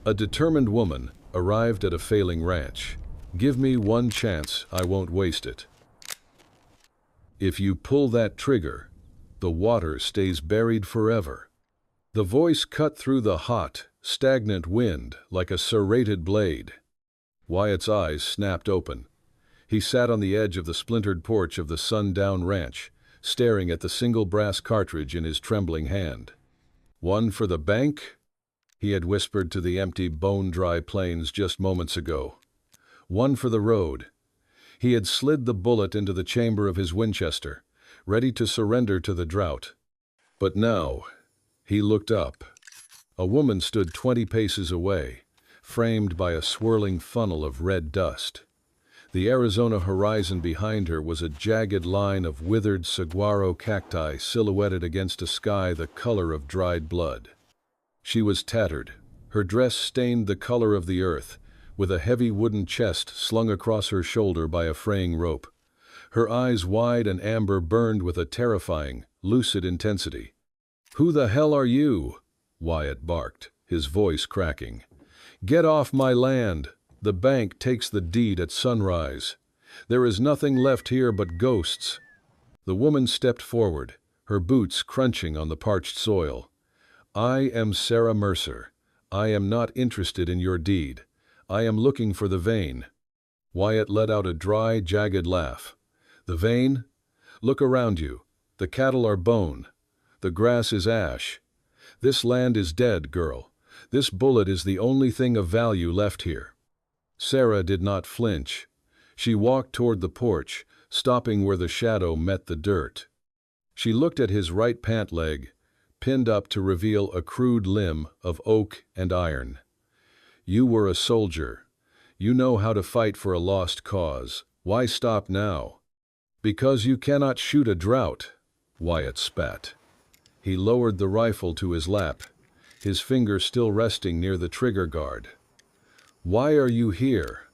A determined woman arrived at a failing ranch. Give me one chance, I won't waste it. If you pull that trigger, the water stays buried forever. The voice cut through the hot, stagnant wind like a serrated blade. Wyatt's eyes snapped open. He sat on the edge of the splintered porch of the sundown ranch, staring at the single brass cartridge in his trembling hand. One for the bank? He had whispered to the empty, bone-dry plains just moments ago. One for the road. He had slid the bullet into the chamber of his Winchester, ready to surrender to the drought. But now, he looked up. A woman stood 20 paces away, framed by a swirling funnel of red dust. The Arizona horizon behind her was a jagged line of withered saguaro cacti silhouetted against a sky the color of dried blood. She was tattered, her dress stained the color of the earth, with a heavy wooden chest slung across her shoulder by a fraying rope. Her eyes wide and amber burned with a terrifying, lucid intensity. "Who the hell are you?" Wyatt barked, his voice cracking. "Get off my land! The bank takes the deed at sunrise. There is nothing left here but ghosts." The woman stepped forward, her boots crunching on the parched soil. "I am Sarah Mercer. I am not interested in your deed. I am looking for the vein." Wyatt let out a dry, jagged laugh. "The vein? Look around you. The cattle are bone. The grass is ash. This land is dead, girl. This bullet is the only thing of value left here." Sarah did not flinch. She walked toward the porch, stopping where the shadow met the dirt. She looked at his right pant leg, pinned up to reveal a crude limb of oak and iron. "You were a soldier. You know how to fight for a lost cause. Why stop now?" "Because you cannot shoot a drought," Wyatt spat. He lowered the rifle to his lap, his finger still resting near the trigger guard. "Why are you here?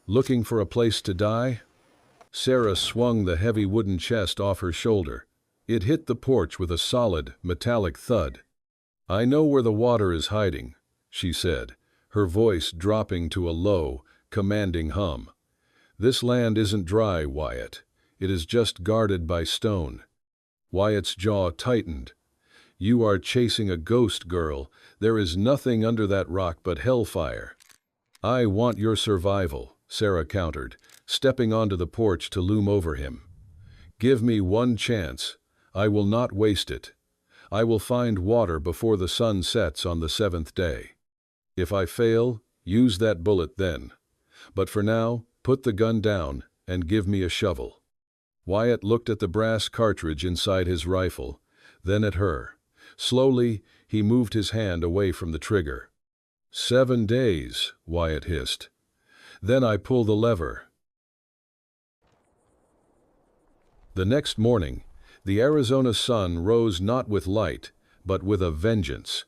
Looking for a place to die?" Sarah swung the heavy wooden chest off her shoulder. It hit the porch with a solid, metallic thud. "I know where the water is hiding," she said, her voice dropping to a low, commanding hum. "This land isn't dry, Wyatt. It is just guarded by stone." Wyatt's jaw tightened. "You are chasing a ghost, girl. There is nothing under that rock but hellfire." "I want your survival," Sarah countered, stepping onto the porch to loom over him. "Give me one chance. I will not waste it. I will find water before the sun sets on the 7th day. If I fail, use that bullet then. But for now, put the gun down and give me a shovel." Wyatt looked at the brass cartridge inside his rifle, then at her. Slowly, he moved his hand away from the trigger. 7 days, Wyatt hissed. "Then I pull the lever." The next morning, the Arizona sun rose not with light, but with a vengeance.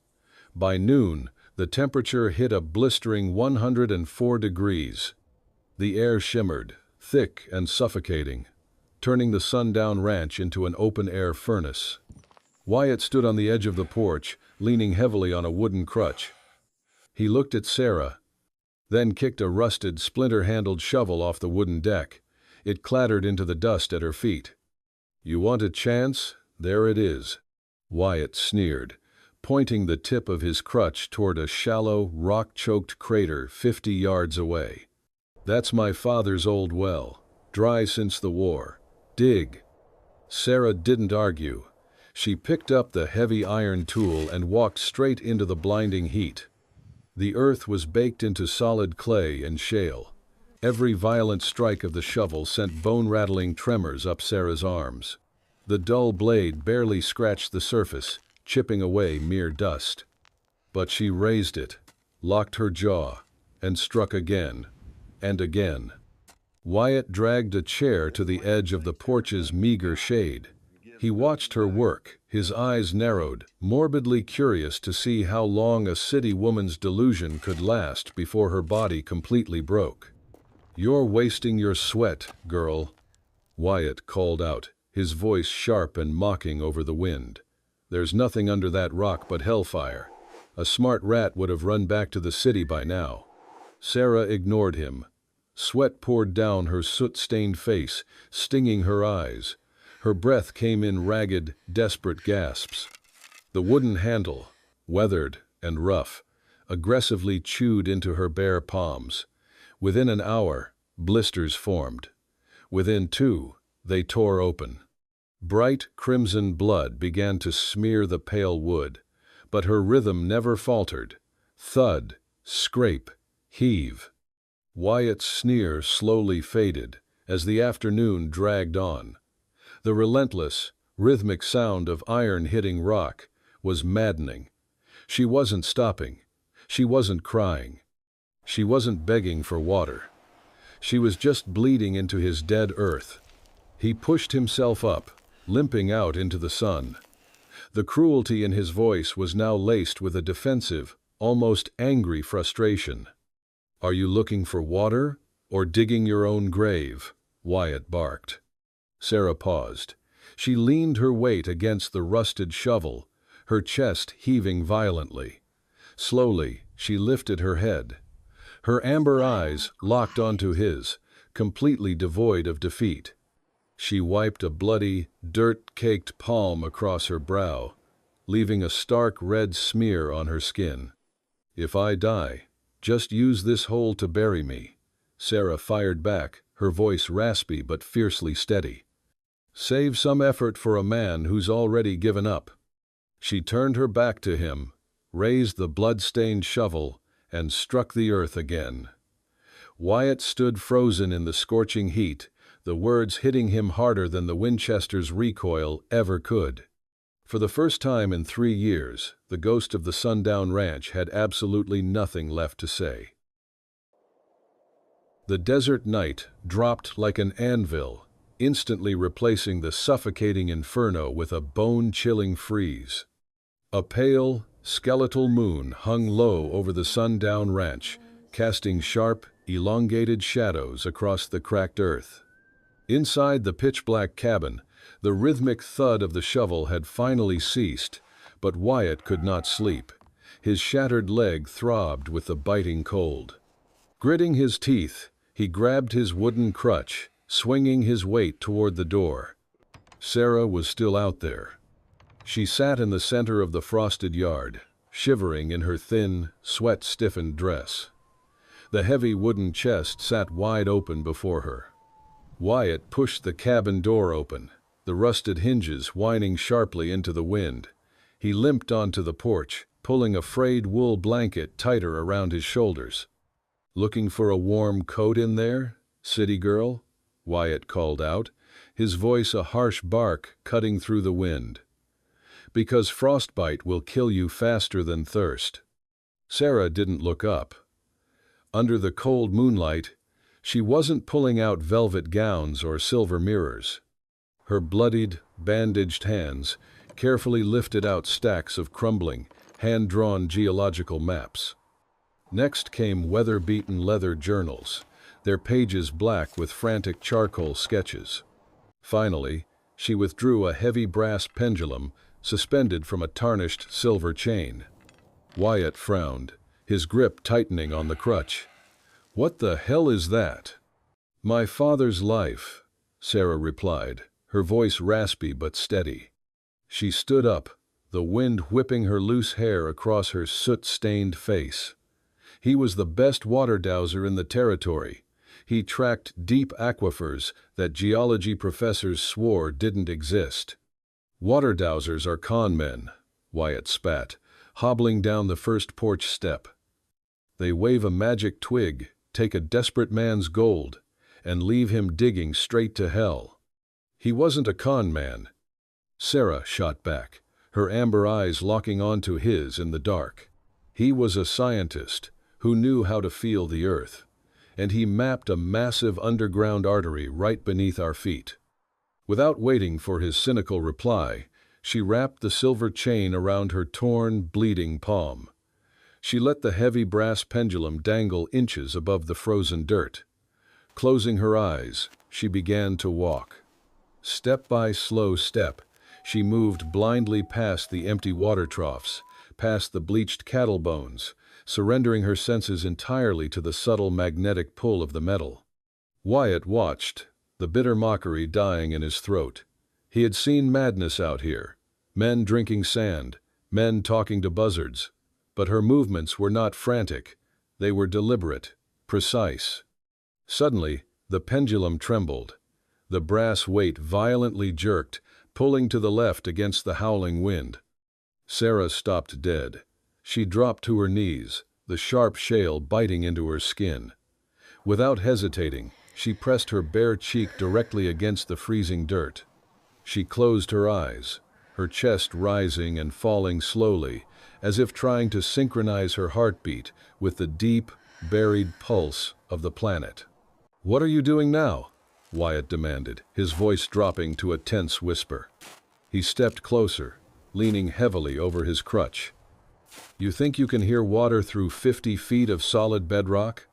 By noon, the temperature hit a blistering 104 degrees. The air shimmered, thick and suffocating, turning the sundown ranch into an open-air furnace. Wyatt stood on the edge of the porch, leaning heavily on a wooden crutch. He looked at Sarah, then kicked a rusted, splinter-handled shovel off the wooden deck. It clattered into the dust at her feet. "You want a chance? There it is," Wyatt sneered, pointing the tip of his crutch toward a shallow, rock-choked crater 50 yards away. "That's my father's old well, dry since the war. Dig." Sarah didn't argue. She picked up the heavy iron tool and walked straight into the blinding heat. The earth was baked into solid clay and shale. Every violent strike of the shovel sent bone-rattling tremors up Sarah's arms. The dull blade barely scratched the surface, chipping away mere dust. But she raised it, locked her jaw, and struck again, and again. Wyatt dragged a chair to the edge of the porch's meager shade. He watched her work, his eyes narrowed, morbidly curious to see how long a city woman's delusion could last before her body completely broke. "You're wasting your sweat, girl," Wyatt called out, his voice sharp and mocking over the wind. "There's nothing under that rock but hellfire. A smart rat would have run back to the city by now. Sarah ignored him. Sweat poured down her soot-stained face, stinging her eyes. Her breath came in ragged, desperate gasps. The wooden handle, weathered and rough, aggressively chewed into her bare palms. Within an hour, blisters formed. Within 2, they tore open. Bright crimson blood began to smear the pale wood, but her rhythm never faltered. Thud, scrape, heave. Wyatt's sneer slowly faded as the afternoon dragged on. The relentless, rhythmic sound of iron hitting rock was maddening. She wasn't stopping. She wasn't crying. She wasn't begging for water. She was just bleeding into his dead earth. He pushed himself up, limping out into the sun. The cruelty in his voice was now laced with a defensive, almost angry frustration. "Are you looking for water, or digging your own grave?" Wyatt barked. Sarah paused. She leaned her weight against the rusted shovel, her chest heaving violently. Slowly, she lifted her head. Her amber eyes locked onto his, completely devoid of defeat. She wiped a bloody, dirt-caked palm across her brow, leaving a stark red smear on her skin. "If I die, just use this hole to bury me," Sarah fired back, her voice raspy but fiercely steady. "Save some effort for a man who's already given up." She turned her back to him, raised the blood-stained shovel, and struck the earth again. Wyatt stood frozen in the scorching heat, the words hitting him harder than the Winchester's recoil ever could. For the first time in 3 years, the ghost of the Sundown Ranch had absolutely nothing left to say. The desert night dropped like an anvil, instantly replacing the suffocating inferno with a bone-chilling freeze. A pale, skeletal moon hung low over the Sundown Ranch, casting sharp, elongated shadows across the cracked earth. Inside the pitch-black cabin, the rhythmic thud of the shovel had finally ceased, but Wyatt could not sleep. His shattered leg throbbed with the biting cold. Gritting his teeth, he grabbed his wooden crutch, swinging his weight toward the door. Sarah was still out there. She sat in the center of the frosted yard, shivering in her thin, sweat-stiffened dress. The heavy wooden chest sat wide open before her. Wyatt pushed the cabin door open, the rusted hinges whining sharply into the wind. He limped onto the porch, pulling a frayed wool blanket tighter around his shoulders. "Looking for a warm coat in there, city girl?" Wyatt called out, his voice a harsh bark cutting through the wind. "Because frostbite will kill you faster than thirst." Sarah didn't look up. Under the cold moonlight, she wasn't pulling out velvet gowns or silver mirrors. Her bloodied, bandaged hands carefully lifted out stacks of crumbling, hand-drawn geological maps. Next came weather-beaten leather journals, their pages black with frantic charcoal sketches. Finally, she withdrew a heavy brass pendulum suspended from a tarnished silver chain. Wyatt frowned, his grip tightening on the crutch. "What the hell is that?" "My father's life," Sarah replied, her voice raspy but steady. She stood up, the wind whipping her loose hair across her soot-stained face. "He was the best water dowser in the territory. He tracked deep aquifers that geology professors swore didn't exist." "Water dowsers are con men," Wyatt spat, hobbling down the first porch step. "They wave a magic twig, take a desperate man's gold, and leave him digging straight to hell." "He wasn't a con man," Sarah shot back, her amber eyes locking onto his in the dark. "He was a scientist who knew how to feel the earth, and he mapped a massive underground artery right beneath our feet." Without waiting for his cynical reply, she wrapped the silver chain around her torn, bleeding palm. She let the heavy brass pendulum dangle inches above the frozen dirt. Closing her eyes, she began to walk. Step by slow step, she moved blindly past the empty water troughs, past the bleached cattle bones, surrendering her senses entirely to the subtle magnetic pull of the metal. Wyatt watched, the bitter mockery dying in his throat. He had seen madness out here, men drinking sand, men talking to buzzards, but her movements were not frantic, they were deliberate, precise. Suddenly, the pendulum trembled. The brass weight violently jerked, pulling to the left against the howling wind. Sarah stopped dead. She dropped to her knees, the sharp shale biting into her skin. Without hesitating, she pressed her bare cheek directly against the freezing dirt. She closed her eyes, her chest rising and falling slowly, as if trying to synchronize her heartbeat with the deep, buried pulse of the planet. "What are you doing now?" Wyatt demanded, his voice dropping to a tense whisper. He stepped closer, leaning heavily over his crutch. "You think you can hear water through 50 feet of solid bedrock?"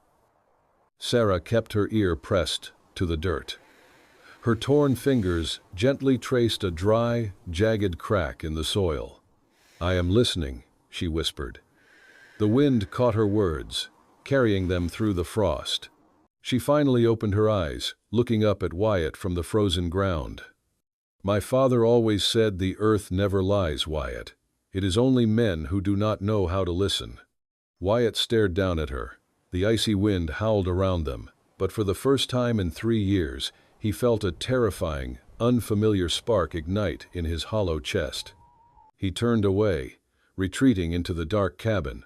Sarah kept her ear pressed to the dirt. Her torn fingers gently traced a dry, jagged crack in the soil. "I am listening," she whispered. The wind caught her words, carrying them through the frost. She finally opened her eyes, looking up at Wyatt from the frozen ground. "My father always said the earth never lies, Wyatt. It is only men who do not know how to listen." Wyatt stared down at her. The icy wind howled around them, but for the first time in 3 years, he felt a terrifying, unfamiliar spark ignite in his hollow chest. He turned away, retreating into the dark cabin.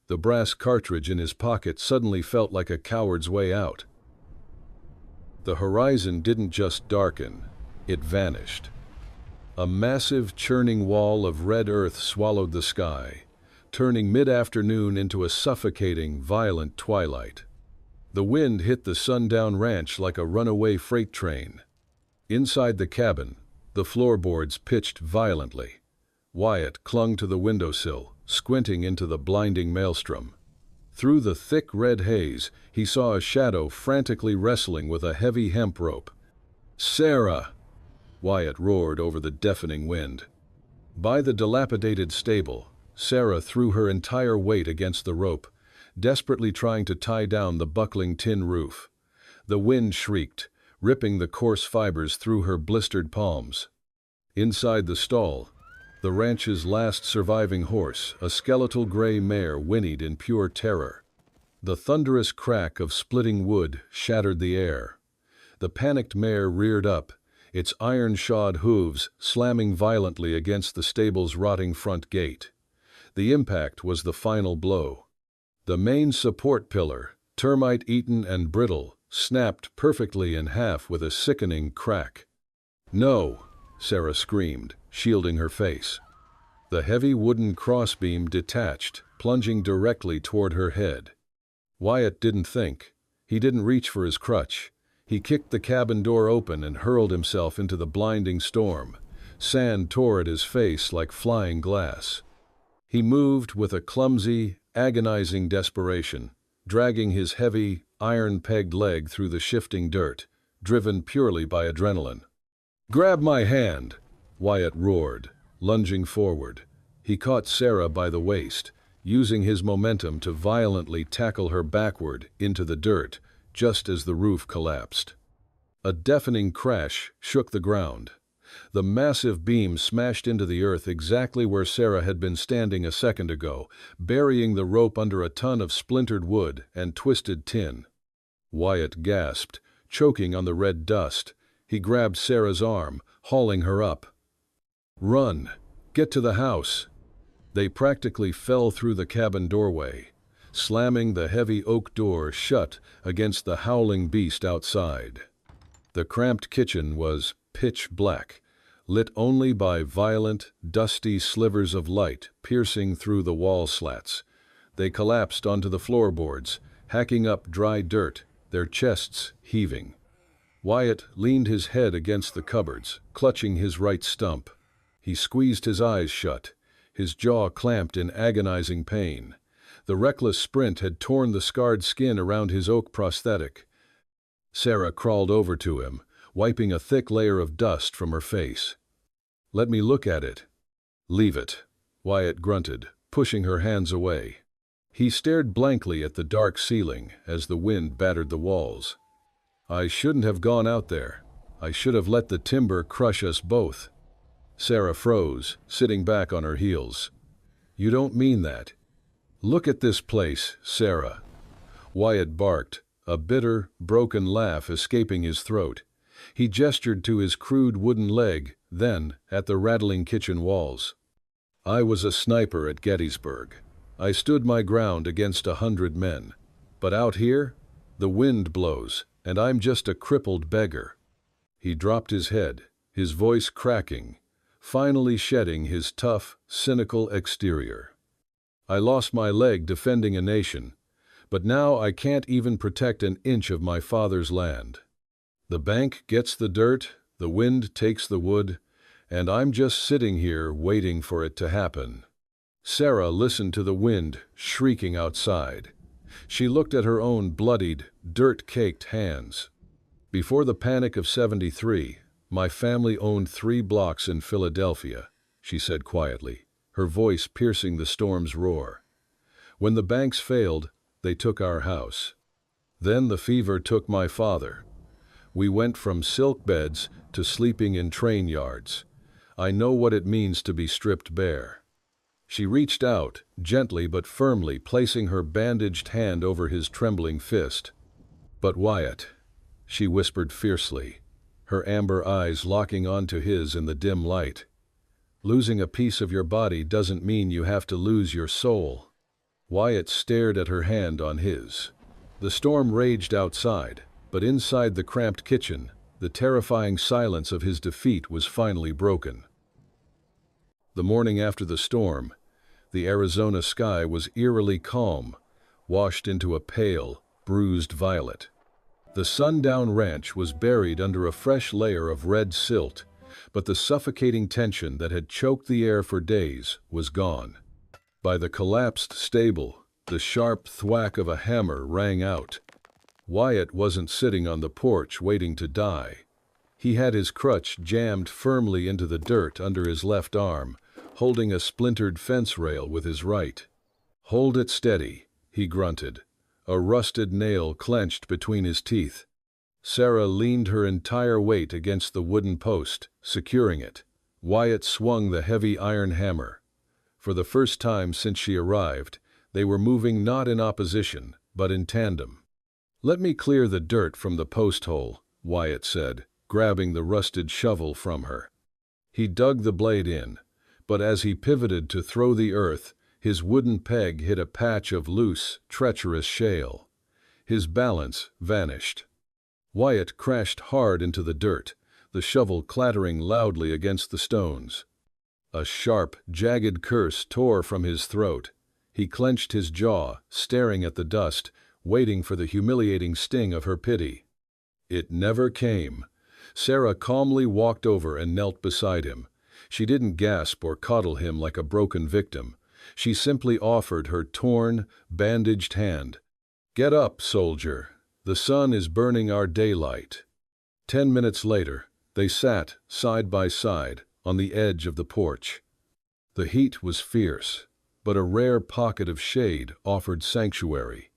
The brass cartridge in his pocket suddenly felt like a coward's way out. The horizon didn't just darken, it vanished. A massive, churning wall of red earth swallowed the sky, turning mid-afternoon into a suffocating, violent twilight. The wind hit the sundown ranch like a runaway freight train. Inside the cabin, the floorboards pitched violently. Wyatt clung to the windowsill, squinting into the blinding maelstrom. Through the thick red haze, he saw a shadow frantically wrestling with a heavy hemp rope. "Sarah!" Wyatt roared over the deafening wind. By the dilapidated stable, Sarah threw her entire weight against the rope, desperately trying to tie down the buckling tin roof. The wind shrieked, ripping the coarse fibers through her blistered palms. Inside the stall, the ranch's last surviving horse, a skeletal gray mare, whinnied in pure terror. The thunderous crack of splitting wood shattered the air. The panicked mare reared up, its iron-shod hooves slamming violently against the stable's rotting front gate. The impact was the final blow. The main support pillar, termite-eaten and brittle, snapped perfectly in half with a sickening crack. "No!" Sarah screamed, shielding her face. The heavy wooden crossbeam detached, plunging directly toward her head. Wyatt didn't think. He didn't reach for his crutch. He kicked the cabin door open and hurled himself into the blinding storm. Sand tore at his face like flying glass. He moved with a clumsy, agonizing desperation, dragging his heavy, iron-pegged leg through the shifting dirt, driven purely by adrenaline. "Grab my hand!" Wyatt roared, lunging forward. He caught Sarah by the waist, using his momentum to violently tackle her backward into the dirt, just as the roof collapsed. A deafening crash shook the ground. The massive beam smashed into the earth exactly where Sarah had been standing a second ago, burying the rope under a ton of splintered wood and twisted tin. Wyatt gasped, choking on the red dust. He grabbed Sarah's arm, hauling her up. "Run! Get to the house!" They practically fell through the cabin doorway, slamming the heavy oak door shut against the howling beast outside. The cramped kitchen was pitch black, lit only by violent, dusty slivers of light piercing through the wall slats. They collapsed onto the floorboards, hacking up dry dirt, their chests heaving. Wyatt leaned his head against the cupboards, clutching his right stump. He squeezed his eyes shut, his jaw clamped in agonizing pain. The reckless sprint had torn the scarred skin around his oak prosthetic. Sarah crawled over to him, wiping a thick layer of dust from her face. "Let me look at it." "Leave it," Wyatt grunted, pushing her hands away. He stared blankly at the dark ceiling as the wind battered the walls. "I shouldn't have gone out there. I should have let the timber crush us both." Sarah froze, sitting back on her heels. "You don't mean that." "Look at this place, Sarah." Wyatt barked, a bitter, broken laugh escaping his throat. He gestured to his crude wooden leg, then at the rattling kitchen walls. "I was a sniper at Gettysburg. I stood my ground against 100 men. But out here, the wind blows, and I'm just a crippled beggar." He dropped his head, his voice cracking, finally shedding his tough, cynical exterior. "I lost my leg defending a nation, but now I can't even protect an inch of my father's land. The bank gets the dirt, the wind takes the wood, and I'm just sitting here waiting for it to happen." Sarah listened to the wind shrieking outside. She looked at her own bloodied, dirt-caked hands. "Before the Panic of '73, my family owned 3 blocks in Philadelphia," she said quietly, her voice piercing the storm's roar. "When the banks failed, they took our house. Then the fever took my father. We went from silk beds to sleeping in train yards. I know what it means to be stripped bare." She reached out, gently but firmly placing her bandaged hand over his trembling fist. "But Wyatt," she whispered fiercely, her amber eyes locking onto his in the dim light, "losing a piece of your body doesn't mean you have to lose your soul." Wyatt stared at her hand on his. The storm raged outside, but inside the cramped kitchen, the terrifying silence of his defeat was finally broken. The morning after the storm, the Arizona sky was eerily calm, washed into a pale, bruised violet. The sundown ranch was buried under a fresh layer of red silt, but the suffocating tension that had choked the air for days was gone. By the collapsed stable, the sharp thwack of a hammer rang out. Wyatt wasn't sitting on the porch waiting to die. He had his crutch jammed firmly into the dirt under his left arm, holding a splintered fence rail with his right. "Hold it steady," he grunted, a rusted nail clenched between his teeth. Sarah leaned her entire weight against the wooden post, securing it. Wyatt swung the heavy iron hammer. For the first time since she arrived, they were moving not in opposition, but in tandem. "Let me clear the dirt from the post hole," Wyatt said, grabbing the rusted shovel from her. He dug the blade in, but as he pivoted to throw the earth, his wooden peg hit a patch of loose, treacherous shale. His balance vanished. Wyatt crashed hard into the dirt, the shovel clattering loudly against the stones. A sharp, jagged curse tore from his throat. He clenched his jaw, staring at the dust, waiting for the humiliating sting of her pity. It never came. Sarah calmly walked over and knelt beside him. She didn't gasp or coddle him like a broken victim. She simply offered her torn, bandaged hand. "Get up, soldier. The sun is burning our daylight." 10 minutes later, they sat, side by side, on the edge of the porch. The heat was fierce, but a rare pocket of shade offered sanctuary.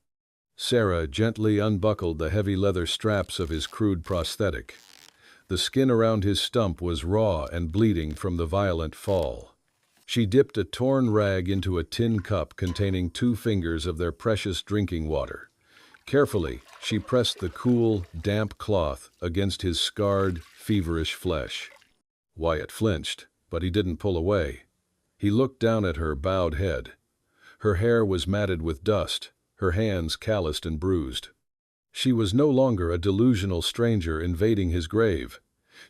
Sarah gently unbuckled the heavy leather straps of his crude prosthetic. The skin around his stump was raw and bleeding from the violent fall. She dipped a torn rag into a tin cup containing 2 fingers of their precious drinking water. Carefully, she pressed the cool, damp cloth against his scarred, feverish flesh. Wyatt flinched, but he didn't pull away. He looked down at her bowed head. Her hair was matted with dust, her hands calloused and bruised. She was no longer a delusional stranger invading his grave.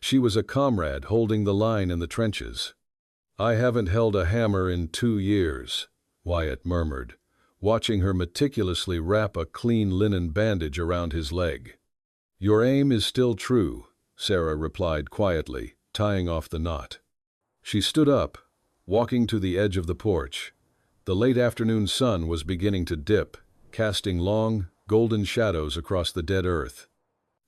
She was a comrade holding the line in the trenches. "I haven't held a hammer in 2 years," Wyatt murmured, watching her meticulously wrap a clean linen bandage around his leg. "Your aim is still true," Sarah replied quietly, tying off the knot. She stood up, walking to the edge of the porch. The late afternoon sun was beginning to dip, casting long, golden shadows across the dead earth.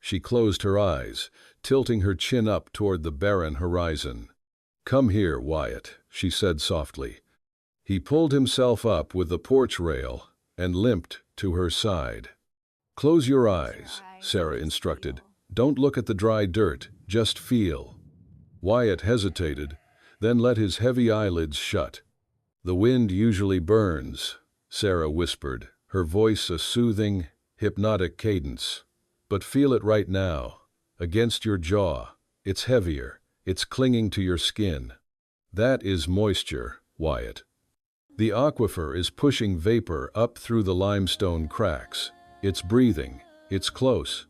She closed her eyes, tilting her chin up toward the barren horizon. "Come here, Wyatt," she said softly. He pulled himself up with the porch rail and limped to her side. "Close your eyes," Sarah instructed. "Don't look at the dry dirt, just feel." Wyatt hesitated, then let his heavy eyelids shut. "The wind usually burns," Sarah whispered, her voice a soothing, hypnotic cadence. "But feel it right now, against your jaw. It's heavier, it's clinging to your skin. That is moisture, Wyatt. The aquifer is pushing vapor up through the limestone cracks. It's breathing, it's close."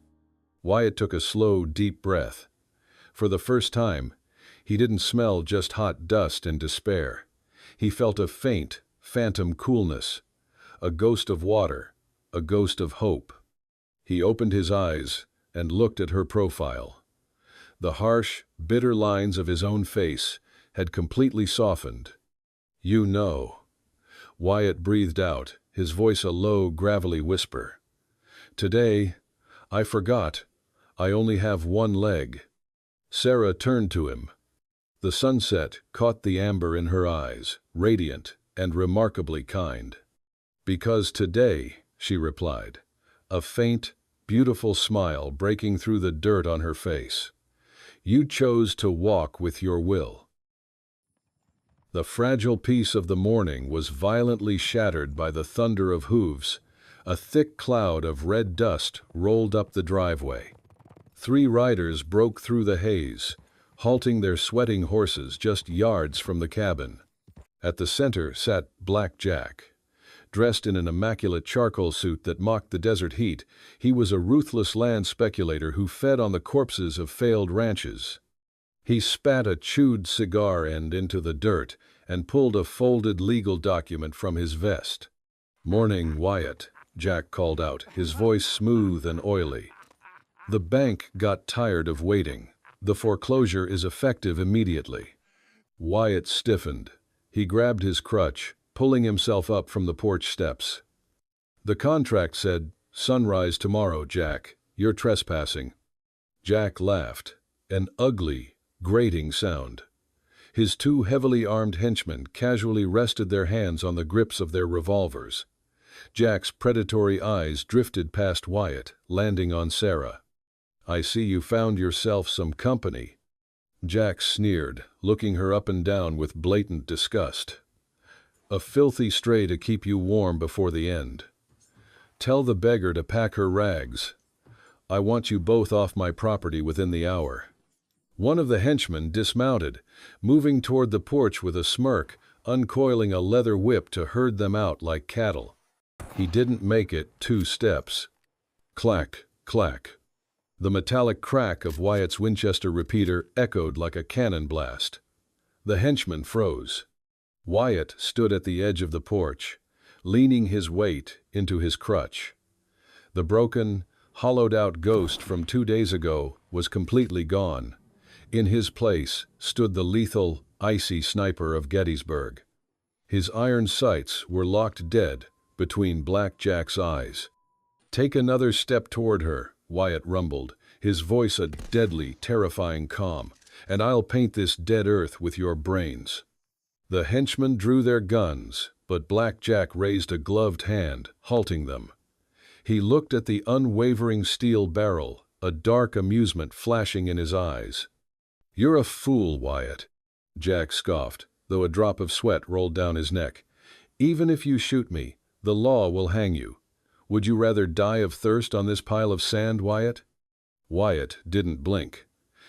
Wyatt took a slow, deep breath. For the first time, he didn't smell just hot dust and despair. He felt a faint, phantom coolness, a ghost of water, a ghost of hope. He opened his eyes and looked at her profile. The harsh, bitter lines of his own face had completely softened. "You know," Wyatt breathed out, his voice a low, gravelly whisper. "Today, I forgot, I only have one leg." Sarah turned to him. The sunset caught the amber in her eyes, radiant and remarkably kind. "Because today," she replied, a faint, beautiful smile breaking through the dirt on her face, "you chose to walk with your will." The fragile peace of the morning was violently shattered by the thunder of hooves. A thick cloud of red dust rolled up the driveway. 3 riders broke through the haze, halting their sweating horses just yards from the cabin. At the center sat Black Jack. Dressed in an immaculate charcoal suit that mocked the desert heat, he was a ruthless land speculator who fed on the corpses of failed ranches. He spat a chewed cigar end into the dirt and pulled a folded legal document from his vest. "Morning, Wyatt," Jack called out, his voice smooth and oily. "The bank got tired of waiting. The foreclosure is effective immediately." Wyatt stiffened. He grabbed his crutch, pulling himself up from the porch steps. "The contract said, sunrise tomorrow, Jack. You're trespassing." Jack laughed. An ugly, grating sound. His 2 heavily armed henchmen casually rested their hands on the grips of their revolvers. Jack's predatory eyes drifted past Wyatt, landing on Sarah. "I see you found yourself some company." Jack sneered, looking her up and down with blatant disgust. "A filthy stray to keep you warm before the end. Tell the beggar to pack her rags. I want you both off my property within the hour." One of the henchmen dismounted, moving toward the porch with a smirk, uncoiling a leather whip to herd them out like cattle. He didn't make it 2 steps. Clack, clack. The metallic crack of Wyatt's Winchester repeater echoed like a cannon blast. The henchman froze. Wyatt stood at the edge of the porch, leaning his weight into his crutch. The broken, hollowed-out ghost from 2 days ago was completely gone. In his place stood the lethal, icy sniper of Gettysburg. His iron sights were locked dead between Black Jack's eyes. "Take another step toward her," Wyatt rumbled, his voice a deadly, terrifying calm, "and I'll paint this dead earth with your brains." The henchmen drew their guns, but Black Jack raised a gloved hand, halting them. He looked at the unwavering steel barrel, a dark amusement flashing in his eyes. "You're a fool, Wyatt," Jack scoffed, though a drop of sweat rolled down his neck. "Even if you shoot me, the law will hang you. Would you rather die of thirst on this pile of sand, Wyatt?" Wyatt didn't blink.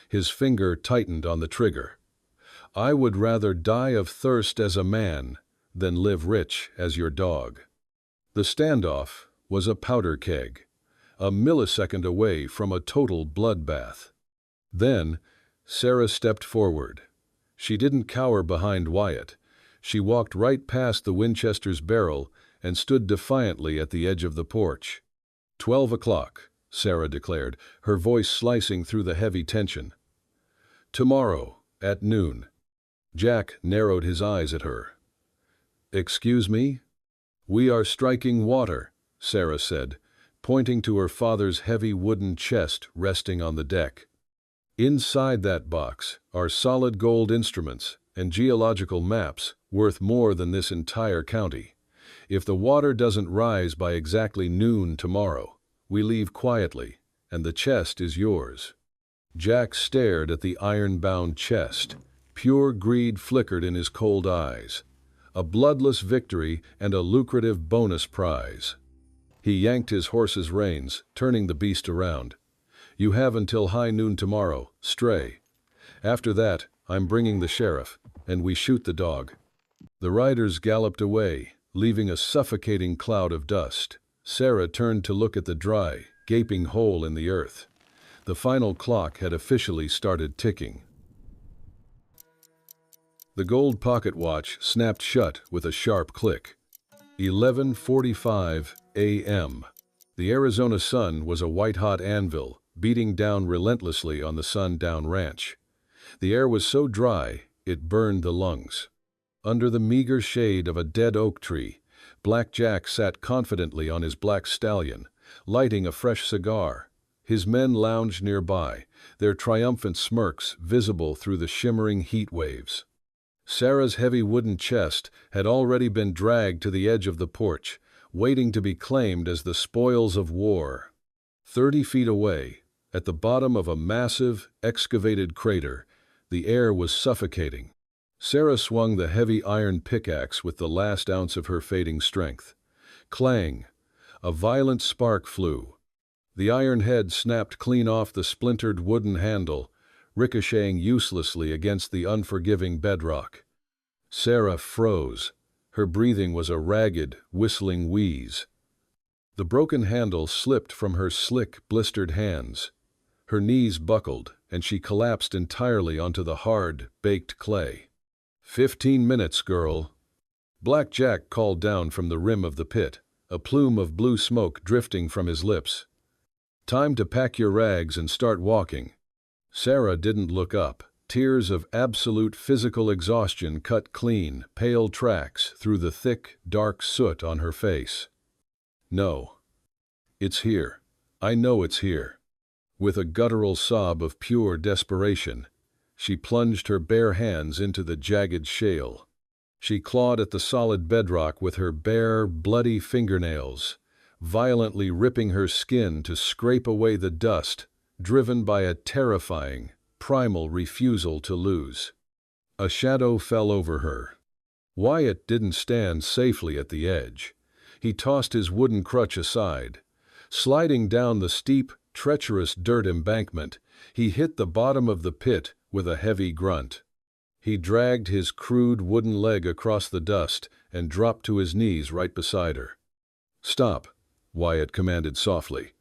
His finger tightened on the trigger. "I would rather die of thirst as a man than live rich as your dog." The standoff was a powder keg, a millisecond away from a total bloodbath. Then Sarah stepped forward. She didn't cower behind Wyatt. She walked right past the Winchester's barrel and stood defiantly at the edge of the porch. 12 o'clock, Sarah declared, her voice slicing through the heavy tension. "Tomorrow, at noon." Jack narrowed his eyes at her. "Excuse me?" "We are striking water," Sarah said, pointing to her father's heavy wooden chest resting on the deck. "Inside that box are solid gold instruments and geological maps worth more than this entire county. If the water doesn't rise by exactly noon tomorrow, we leave quietly, and the chest is yours." Jack stared at the iron-bound chest. Pure greed flickered in his cold eyes. A bloodless victory and a lucrative bonus prize. He yanked his horse's reins, turning the beast around. "You have until high noon tomorrow, stray. After that, I'm bringing the sheriff, and we shoot the dog." The riders galloped away, leaving a suffocating cloud of dust. Sarah turned to look at the dry, gaping hole in the earth. The final clock had officially started ticking. The gold pocket watch snapped shut with a sharp click. 11:45 a.m. The Arizona sun was a white-hot anvil, beating down relentlessly on the sundown ranch. The air was so dry, it burned the lungs. Under the meager shade of a dead oak tree, Black Jack sat confidently on his black stallion, lighting a fresh cigar. His men lounged nearby, their triumphant smirks visible through the shimmering heat waves. Sarah's heavy wooden chest had already been dragged to the edge of the porch, waiting to be claimed as the spoils of war. 30 feet away, at the bottom of a massive, excavated crater, the air was suffocating. Sarah swung the heavy iron pickaxe with the last ounce of her fading strength. Clang! A violent spark flew. The iron head snapped clean off the splintered wooden handle, ricocheting uselessly against the unforgiving bedrock. Sarah froze. Her breathing was a ragged, whistling wheeze. The broken handle slipped from her slick, blistered hands. Her knees buckled, and she collapsed entirely onto the hard, baked clay. 15 minutes, girl." Black Jack called down from the rim of the pit, a plume of blue smoke drifting from his lips. "Time to pack your rags and start walking." Sarah didn't look up. Tears of absolute physical exhaustion cut clean, pale tracks through the thick, dark soot on her face. "No. It's here. I know it's here." With a guttural sob of pure desperation, she plunged her bare hands into the jagged shale. She clawed at the solid bedrock with her bare, bloody fingernails, violently ripping her skin to scrape away the dust, driven by a terrifying, primal refusal to lose. A shadow fell over her. Wyatt didn't stand safely at the edge. He tossed his wooden crutch aside. Sliding down the steep, treacherous dirt embankment, he hit the bottom of the pit with a heavy grunt. He dragged his crude wooden leg across the dust and dropped to his knees right beside her. "Stop," Wyatt commanded softly.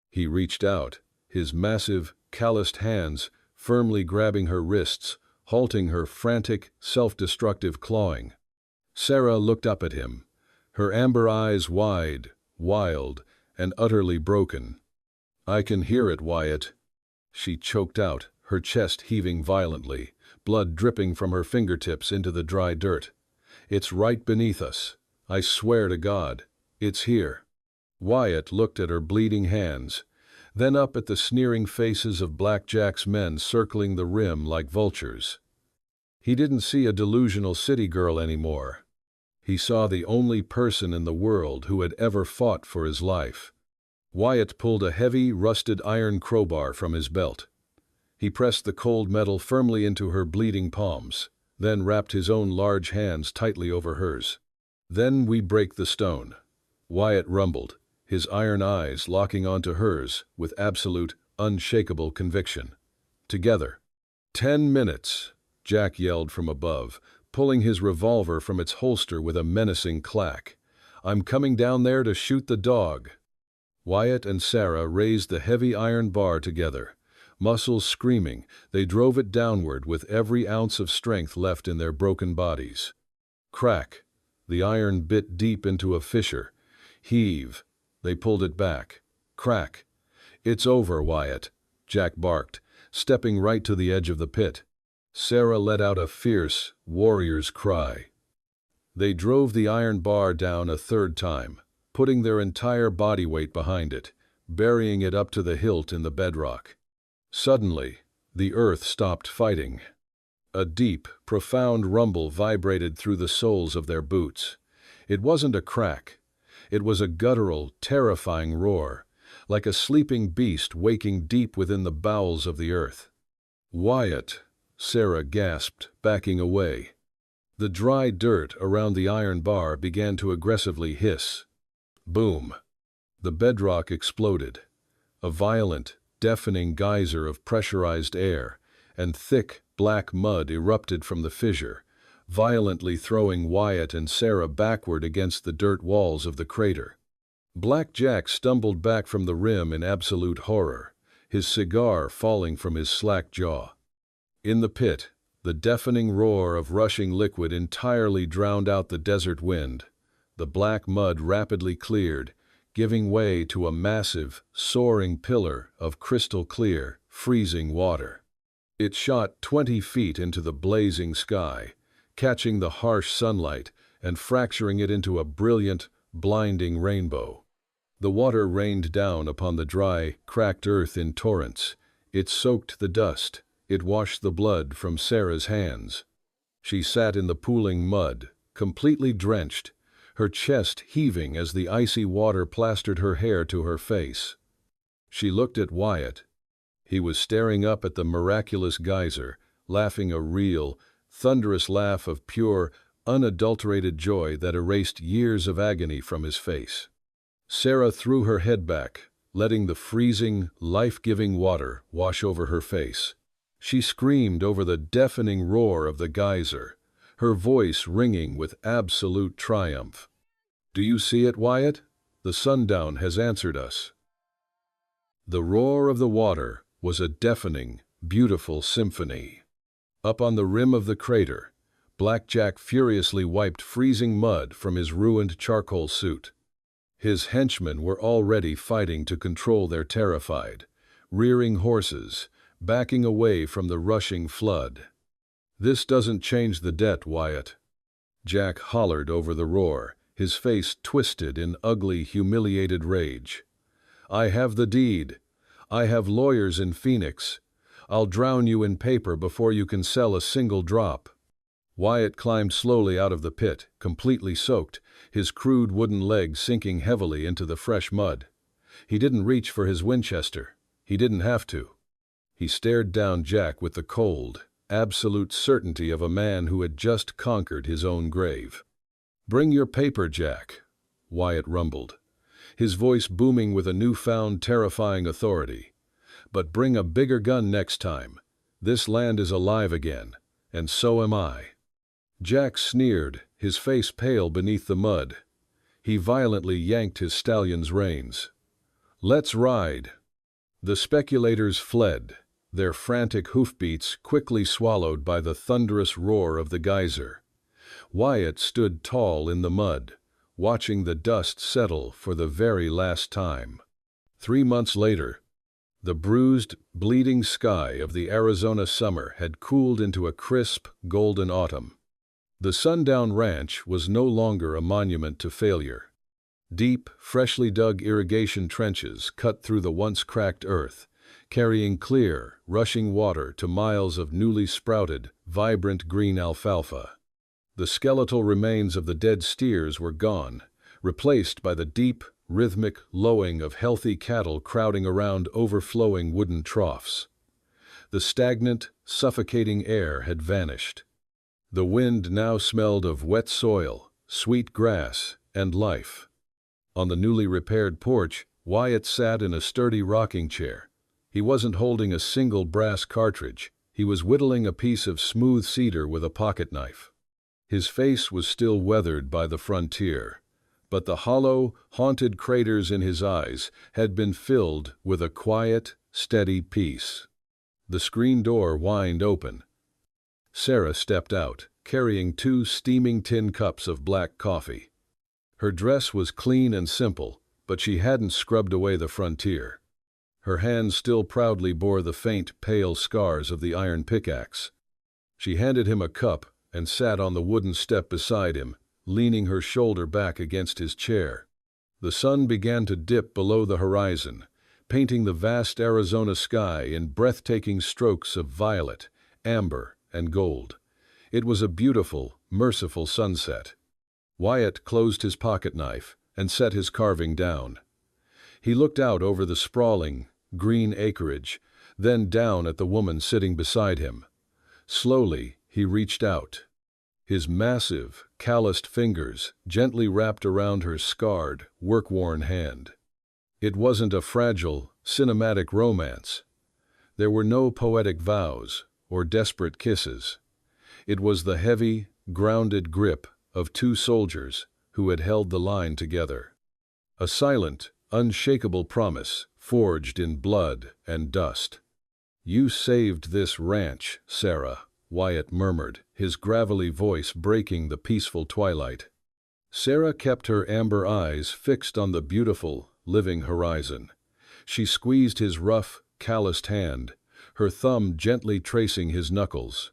He reached out, his massive, calloused hands firmly grabbing her wrists, halting her frantic, self-destructive clawing. Sarah looked up at him, her amber eyes wide, wild, and utterly broken. "I can hear it, Wyatt," she choked out, her chest heaving violently, blood dripping from her fingertips into the dry dirt. "It's right beneath us. I swear to God, it's here." Wyatt looked at her bleeding hands, then up at the sneering faces of Black Jack's men circling the rim like vultures. He didn't see a delusional city girl anymore. He saw the only person in the world who had ever fought for his life. Wyatt pulled a heavy, rusted iron crowbar from his belt. He pressed the cold metal firmly into her bleeding palms, then wrapped his own large hands tightly over hers. "Then we break the stone," Wyatt rumbled, his iron eyes locking onto hers with absolute, unshakable conviction. "Together." 10 minutes, Jack yelled from above, pulling his revolver from its holster with a menacing clack. "I'm coming down there to shoot the dog." Wyatt and Sarah raised the heavy iron bar together. Muscles screaming, they drove it downward with every ounce of strength left in their broken bodies. Crack! The iron bit deep into a fissure. Heave! They pulled it back. Crack! "It's over, Wyatt," Jack barked, stepping right to the edge of the pit. Sarah let out a fierce, warrior's cry. They drove the iron bar down a third time, putting their entire body weight behind it, burying it up to the hilt in the bedrock. Suddenly, the earth stopped fighting. A deep, profound rumble vibrated through the soles of their boots. It wasn't a crack. It was a guttural, terrifying roar, like a sleeping beast waking deep within the bowels of the earth. "Wyatt," Sarah gasped, backing away. The dry dirt around the iron bar began to aggressively hiss. Boom! The bedrock exploded. A violent, deafening geyser of pressurized air and thick, black mud erupted from the fissure, violently throwing Wyatt and Sarah backward against the dirt walls of the crater. Black Jack stumbled back from the rim in absolute horror, his cigar falling from his slack jaw. In the pit, the deafening roar of rushing liquid entirely drowned out the desert wind. The black mud rapidly cleared, giving way to a massive, soaring pillar of crystal-clear, freezing water. It shot 20 feet into the blazing sky, catching the harsh sunlight and fracturing it into a brilliant, blinding rainbow. The water rained down upon the dry, cracked earth in torrents. It soaked the dust. It washed the blood from Sarah's hands. She sat in the pooling mud, completely drenched, her chest heaving as the icy water plastered her hair to her face. She looked at Wyatt. He was staring up at the miraculous geyser, laughing a real, thunderous laugh of pure, unadulterated joy that erased years of agony from his face. Sarah threw her head back, letting the freezing, life-giving water wash over her face. She screamed over the deafening roar of the geyser, her voice ringing with absolute triumph. "Do you see it, Wyatt? The sundown has answered us." The roar of the water was a deafening, beautiful symphony. Up on the rim of the crater, Black Jack furiously wiped freezing mud from his ruined charcoal suit. His henchmen were already fighting to control their terrified, rearing horses, backing away from the rushing flood. "This doesn't change the debt, Wyatt." Jack hollered over the roar, his face twisted in ugly, humiliated rage. "I have the deed. I have lawyers in Phoenix. I'll drown you in paper before you can sell a single drop." Wyatt climbed slowly out of the pit, completely soaked, his crude wooden leg sinking heavily into the fresh mud. He didn't reach for his Winchester. He didn't have to. He stared down Jack with the cold, absolute certainty of a man who had just conquered his own grave. "Bring your paper, Jack," Wyatt rumbled, his voice booming with a newfound terrifying authority. "But bring a bigger gun next time. This land is alive again, and so am I." Jack sneered, his face pale beneath the mud. He violently yanked his stallion's reins. "Let's ride." The speculators fled, their frantic hoofbeats quickly swallowed by the thunderous roar of the geyser. Wyatt stood tall in the mud, watching the dust settle for the very last time. 3 months later, the bruised, bleeding sky of the Arizona summer had cooled into a crisp, golden autumn. The Sundown Ranch was no longer a monument to failure. Deep, freshly dug irrigation trenches cut through the once cracked earth, carrying clear, rushing water to miles of newly sprouted, vibrant green alfalfa. The skeletal remains of the dead steers were gone, replaced by the deep, rhythmic lowing of healthy cattle crowding around overflowing wooden troughs. The stagnant, suffocating air had vanished. The wind now smelled of wet soil, sweet grass, and life. On the newly repaired porch, Wyatt sat in a sturdy rocking chair. He wasn't holding a single brass cartridge. He was whittling a piece of smooth cedar with a pocket knife. His face was still weathered by the frontier, but the hollow, haunted craters in his eyes had been filled with a quiet, steady peace. The screen door whined open. Sarah stepped out, carrying 2 steaming tin cups of black coffee. Her dress was clean and simple, but she hadn't scrubbed away the frontier. Her hands still proudly bore the faint, pale scars of the iron pickaxe. She handed him a cup and sat on the wooden step beside him, leaning her shoulder back against his chair. The sun began to dip below the horizon, painting the vast Arizona sky in breathtaking strokes of violet, amber, and gold. It was a beautiful, merciful sunset. Wyatt closed his pocket-knife and set his carving down. He looked out over the sprawling, green acreage, then down at the woman sitting beside him. Slowly, he reached out. His massive, calloused fingers gently wrapped around her scarred, work-worn hand. It wasn't a fragile, cinematic romance. There were no poetic vows or desperate kisses. It was the heavy, grounded grip of two soldiers who had held the line together. A silent, unshakable promise forged in blood and dust. "You saved this ranch, Sarah," Wyatt murmured, his gravelly voice breaking the peaceful twilight. Sarah kept her amber eyes fixed on the beautiful, living horizon. She squeezed his rough, calloused hand, her thumb gently tracing his knuckles.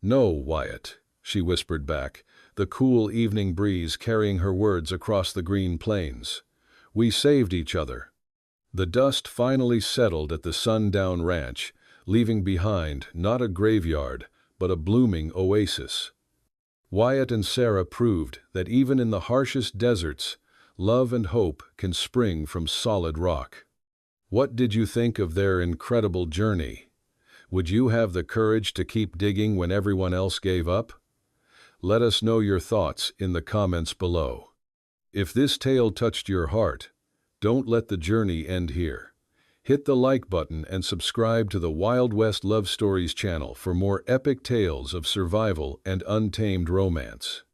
"No, Wyatt," she whispered back, the cool evening breeze carrying her words across the green plains. "We saved each other." The dust finally settled at the sundown ranch, leaving behind not a graveyard, but a blooming oasis. Wyatt and Sarah proved that even in the harshest deserts, love and hope can spring from solid rock. What did you think of their incredible journey? Would you have the courage to keep digging when everyone else gave up? Let us know your thoughts in the comments below. If this tale touched your heart, don't let the journey end here. Hit the like button and subscribe to the Wild West Love Stories channel for more epic tales of survival and untamed romance.